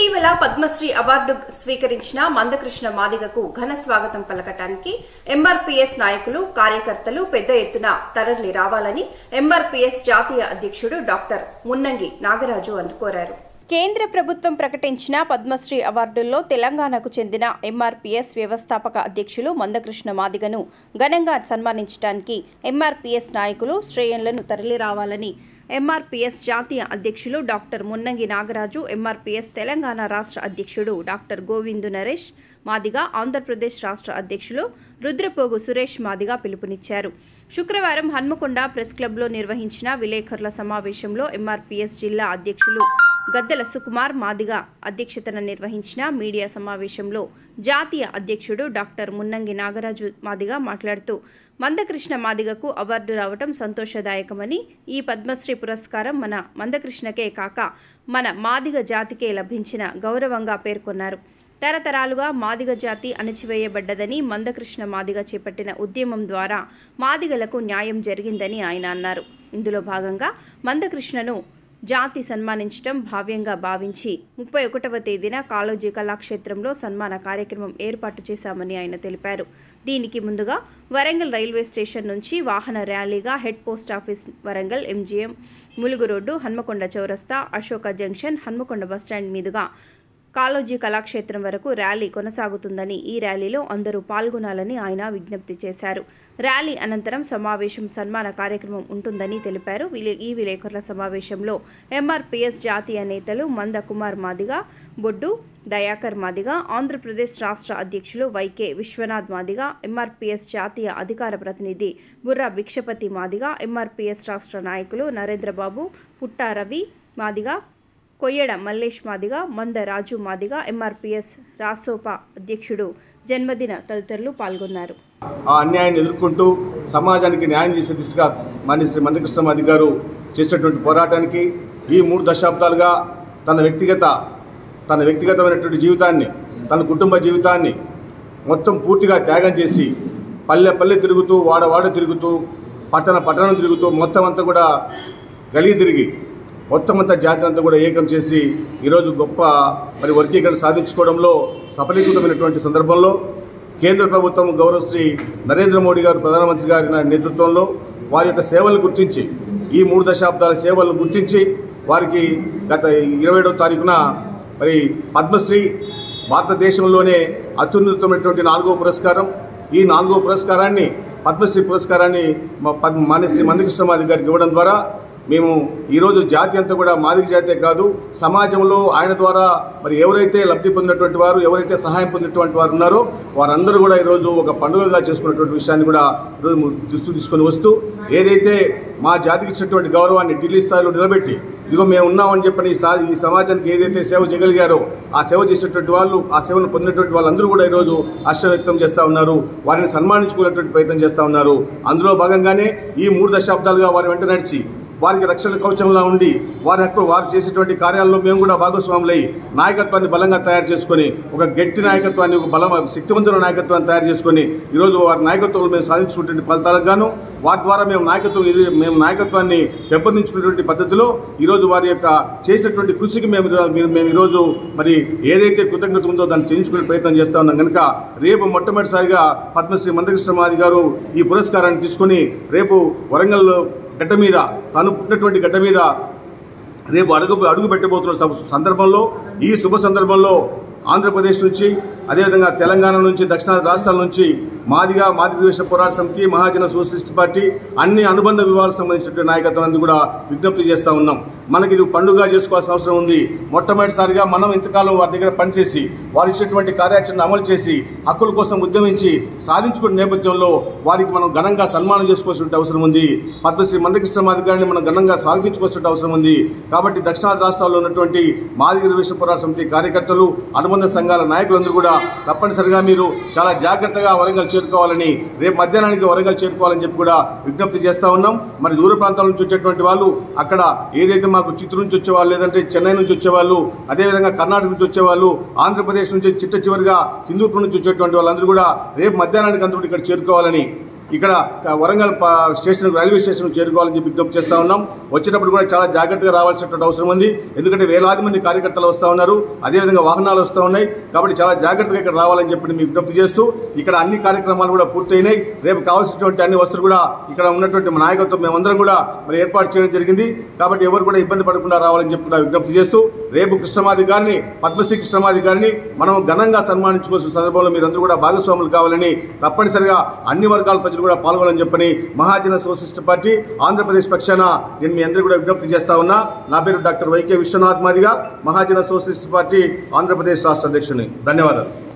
ఇటీవల పద్మశ్రీ అవార్డు స్వీకరించిన మందకృష్ణ మాదిగకు ఘన స్వాగతం పలకటానికి ఎంఆర్పీఎస్ నాయకులు కార్యకర్తలు పెద్ద ఎత్తున తరలి రావాలని ఎంఆర్పీఎస్ జాతీయ అధ్యక్షుడు డాక్టర్ మున్నంగి నాగరాజు కోరారు. కేంద్ర ప్రభుత్వం ప్రకటించిన పద్మశ్రీ అవార్డుల్లో తెలంగాణకు చెందిన ఎంఆర్పీఎస్ వ్యవస్థాపక అధ్యక్షులు మందకృష్ణ మాదిగను ఘనంగా సన్మానించడానికి ఎంఆర్పీఎస్ నాయకులు శ్రేణులను తరలిరావాలని ఎంఆర్పీఎస్ జాతీయ అధ్యక్షులు డాక్టర్ మున్నంగి నాగరాజు, ఎంఆర్పీఎస్ తెలంగాణ రాష్ట్ర అధ్యక్షుడు డాక్టర్ గోవిందు నరేష్ మాదిగా, ఆంధ్రప్రదేశ్ రాష్ట్ర అధ్యక్షులు రుద్రపోగు సురేష్ మాదిగా పిలుపునిచ్చారు. శుక్రవారం హన్మకొండ ప్రెస్ క్లబ్లో నిర్వహించిన విలేకరుల సమావేశంలో ఎంఆర్పీఎస్ జిల్లా అధ్యక్షులు గద్దెల సుకుమార్ మాదిగా అధ్యక్షతన నిర్వహించిన మీడియా సమావేశంలో జాతీయ అధ్యక్షుడు డాక్టర్ మున్నంగి నాగరాజు మాదిగా మాట్లాడుతూ, మందకృష్ణ మాదిగకు అవార్డు రావటం సంతోషదాయకమని, ఈ పద్మశ్రీ పురస్కారం మన మందకృష్ణకే కాక మన మాదిగ జాతికే లభించిన గౌరవంగా పేర్కొన్నారు. తరతరాలుగా మాదిగ జాతి అణచివేయబడ్డదని, మందకృష్ణ మాదిగ చేపట్టిన ఉద్యమం ద్వారా మాదిగలకు న్యాయం జరిగిందని ఆయన అన్నారు. ఇందులో భాగంగా మందకృష్ణను జాతి సన్మానించడం భావ్యంగా భావించి 31వ తేదీన కాళోజీ కళాక్షేత్రంలో సన్మాన కార్యక్రమం ఏర్పాటు చేశామని ఆయన తెలిపారు. దీనికి ముందుగా వరంగల్ రైల్వే స్టేషన్ నుంచి వాహన ర్యాలీగా head post office Warangal, MGM, Mulugu road, Hanamkonda చౌరస్తా, అశోక జంక్షన్, హన్మకొండ బస్టాండ్ మీదుగా కాళోజీ కళాక్షేత్రం వరకు ర్యాలీ కొనసాగుతుందని, ఈ ర్యాలీలో అందరూ పాల్గొనాలని ఆయన విజ్ఞప్తి చేశారు. ర్యాలీ అనంతరం సమావేశం, సన్మాన కార్యక్రమం ఉంటుందని తెలిపారు. ఈ విలేకరుల సమావేశంలో ఎంఆర్పీఎస్ జాతీయ నేతలు మంద కుమార్ మాదిగా, బొడ్డు దయాకర్ మాదిగా, ఆంధ్రప్రదేశ్ రాష్ట్ర అధ్యక్షులు వైకే విశ్వనాథ్ మాదిగా, ఎంఆర్పీఎస్ జాతీయ అధికార ప్రతినిధి బుర్రా భిక్షపతి మాదిగా, ఎంఆర్పీఎస్ రాష్ట్ర నాయకులు నరేంద్రబాబు, పుట్టా రవి మాదిగా, కొయ్యడ మల్లేష్ మాదిగా, మంద రాజు మాదిగా, ఎంఆర్పీఎస్ రాసోపా అధ్యక్షుడు జన్మదిన తదితరులు పాల్గొన్నారు. ఆ అన్యాయాన్ని ఎదుర్కొంటూ సమాజానికి న్యాయం చేసే దిశగా శ్రీ మందకృష్ణ మాదిగ గారు చేసినటువంటి పోరాటానికి ఈ 3 దశాబ్దాలుగా తన వ్యక్తిగతమైనటువంటి జీవితాన్ని, తన కుటుంబ జీవితాన్ని మొత్తం పూర్తిగా త్యాగం చేసి పల్లె తిరుగుతూ, వాడ తిరుగుతూ, పట్టణం తిరుగుతూ, మొత్తం అంతా కూడా గలీ తిరిగి మొత్తం అంతా జాతి అంతా కూడా ఏకం చేసి ఈరోజు గొప్ప వర్గీకరణ సాధించుకోవడంలో సఫలీకృతమైనటువంటి సందర్భంలో కేంద్ర ప్రభుత్వం గౌరవశ్రీ నరేంద్ర మోడీ గారు ప్రధానమంత్రి గారి నేతృత్వంలో వారి యొక్క సేవలను గుర్తించి, ఈ 3 దశాబ్దాల సేవలను గుర్తించి వారికి గత 27వ తారీఖున పద్మశ్రీ భారతదేశంలోనే అత్యున్నతమైనటువంటి 4వ పురస్కారం, ఈ 4వ పురస్కారాన్ని పద్మశ్రీ పురస్కారాన్ని శ్రీ మందకృష్ణ మాదిగ గారికి ఇవ్వడం ద్వారా మేము ఈరోజు జాతి అంతా కూడా మాదిగ జాతే కాదు, సమాజంలో ఆయన ద్వారా ఎవరైతే లబ్ధి పొందినటువంటి వారు, ఎవరైతే సహాయం పొందినటువంటి వారు ఉన్నారో వారందరూ కూడా ఈరోజు ఒక పండుగగా చేసుకున్నటువంటి విషయాన్ని కూడా ఈరోజు దృష్టి తీసుకొని వస్తూ, ఏదైతే మా జాతికి ఇచ్చినటువంటి గౌరవాన్ని ఢిల్లీ స్థాయిలో నిలబెట్టి ఇదిగో మేము ఉన్నామని చెప్పని ఈ సమాజానికి ఏదైతే సేవ చేయగలిగారో ఆ సేవ చేసినటువంటి వాళ్ళు, ఆ సేవను పొందినటువంటి వాళ్ళందరూ కూడా ఈరోజు హర్షం వ్యక్తం చేస్తూ ఉన్నారు, వారిని సన్మానించుకునేటువంటి ప్రయత్నం చేస్తూ ఉన్నారు. అందులో భాగంగానే ఈ 3 దశాబ్దాలుగా వారి వెంట నడిచి వారికి రక్షణ కవచంలా ఉండి వారు చేసేటువంటి కార్యాలలో మేము కూడా భాగస్వాములై నాయకత్వాన్ని బలంగా తయారు చేసుకొని, ఒక గట్టి నాయకత్వాన్ని, ఒక శక్తివంతమైన నాయకత్వాన్ని తయారు చేసుకొని ఈరోజు వారి నాయకత్వంలో మేము సాధించుకునే ఫలితాలకు గాను వారి ద్వారా మేము నాయకత్వాన్ని పెంపొందించుకునేటువంటి పద్ధతిలో ఈరోజు వారి యొక్క చేసినటువంటి కృషికి మేము ఈరోజు ఏదైతే కృతజ్ఞత ఉందో దాన్ని చేయించుకునే ప్రయత్నం చేస్తూ ఉన్నాం. కనుక రేపు మొట్టమొదటిసారిగా పద్మశ్రీ మందకృష్ణ మాదిగ గారు ఈ పురస్కారాన్ని తీసుకొని రేపు వరంగల్ గడ్డ మీద, తను పుట్టినటువంటి గడ్డ మీద రేపు అడుగు పెట్టబోతున్న సందర్భంలో, ఈ శుభ సందర్భంలో ఆంధ్రప్రదేశ్ నుంచి, అదేవిధంగా తెలంగాణ నుంచి, దక్షిణాది రాష్ట్రాల నుంచి మాదిగ రిజర్వేషన్ పోరాట సమితి, మహాజన సోషలిస్ట్ పార్టీ, అన్ని అనుబంధ విభాగాలకు సంబంధించినటువంటి నాయకత్వాన్ని కూడా విజ్ఞప్తి చేస్తూ ఉన్నాం. మనకి ఇది పండుగ చేసుకోవాల్సిన అవసరం ఉంది. మొట్టమొదటిసారిగా మనం ఇంతకాలం వారి దగ్గర పనిచేసి వారు ఇచ్చినటువంటి కార్యాచరణ అమలు చేసి హక్కుల కోసం ఉద్యమించి సాధించుకునే నేపథ్యంలో వారికి మనం ఘనంగా సన్మానం చేసుకోవాల్సిన అవసరం ఉంది. పద్మశ్రీ మందకృష్ణ మాదిగ గారిని మనం ఘనంగా స్వాగతించుకోవాల్సిన అవసరం ఉంది. కాబట్టి దక్షిణాది రాష్ట్రాల్లో ఉన్నటువంటి మాదిగ రిజర్వేషన్ పోరాట సమితి కార్యకర్తలు, అనుబంధ సంఘాల నాయకులందరూ కూడా తప్పనిసరిగా మీరు చాలా జాగ్రత్తగా వరంగల్ చేరుకోవాలని, రేపు మధ్యాహ్నానికి వరంగల్ చేరుకోవాలని చెప్పి కూడా విజ్ఞప్తి చేస్తూ ఉన్నాం. దూర ప్రాంతాల నుంచి వచ్చేటువంటి వాళ్ళు, అక్కడ ఏదైతే మాకు చిత్తూరు నుంచి వచ్చేవాళ్ళు, లేదంటే చెన్నై నుంచి వచ్చేవాళ్ళు, అదేవిధంగా కర్ణాటక నుంచి వచ్చేవాళ్ళు, ఆంధ్రప్రదేశ్ నుంచి చిట్ట చివరిగా హిందూపురం నుంచి వచ్చేటువంటి వాళ్ళందరూ కూడా రేపు మధ్యాహ్నానికి అందరూ ఇక్కడ చేరుకోవాలని ఇక్కడ వరంగల్ స్టేషన్ రైల్వే స్టేషన్ చేరుకోవాలని చెప్పి విజ్ఞప్తి చేస్తా ఉన్నాం. వచ్చేటప్పుడు కూడా చాలా జాగ్రత్తగా రావాల్సినటువంటి అవసరం ఉంది. ఎందుకంటే వేలాది మంది కార్యకర్తలు వస్తూ ఉన్నారు, అదేవిధంగా వాహనాలు వస్తూ ఉన్నాయి. కాబట్టి చాలా జాగ్రత్తగా ఇక్కడ రావాలని చెప్పి మేము విజ్ఞప్తి చేస్తూ ఇక్కడ అన్ని కార్యక్రమాలు కూడా పూర్తయినాయి. రేపు కావాల్సినటువంటి అన్ని వస్తువులు కూడా ఇక్కడ ఉన్నటువంటి నాయకత్వం మేమందరం కూడా మరి ఏర్పాటు చేయడం జరిగింది. కాబట్టి ఎవరు కూడా ఇబ్బంది పడకుండా రావాలని చెప్పి కూడా విజ్ఞప్తి చేస్తూ రేపు కృష్ణమాది గారిని, పద్మశ్రీ కృష్ణమాది గారిని మనం ఘనంగా సన్మానించుకోవాల్సిన సందర్భంలో మీరందరూ కూడా భాగస్వాములు కావాలని, తప్పనిసరిగా అన్ని వర్గాల ప్రజలు కూడా పాల్గొనాలని చెప్పని మహాజన సోషలిస్ట్ పార్టీ ఆంధ్రప్రదేశ్ పక్షాన నేను మీ అందరూ కూడా విజ్ఞప్తి చేస్తా ఉన్నా. నా పేరు డాక్టర్ వైకే విశ్వనాథ్ మాదిగ, మహాజన సోషలిస్ట్ పార్టీ ఆంధ్రప్రదేశ్ రాష్ట్ర అధ్యక్షుని. ధన్యవాదాలు.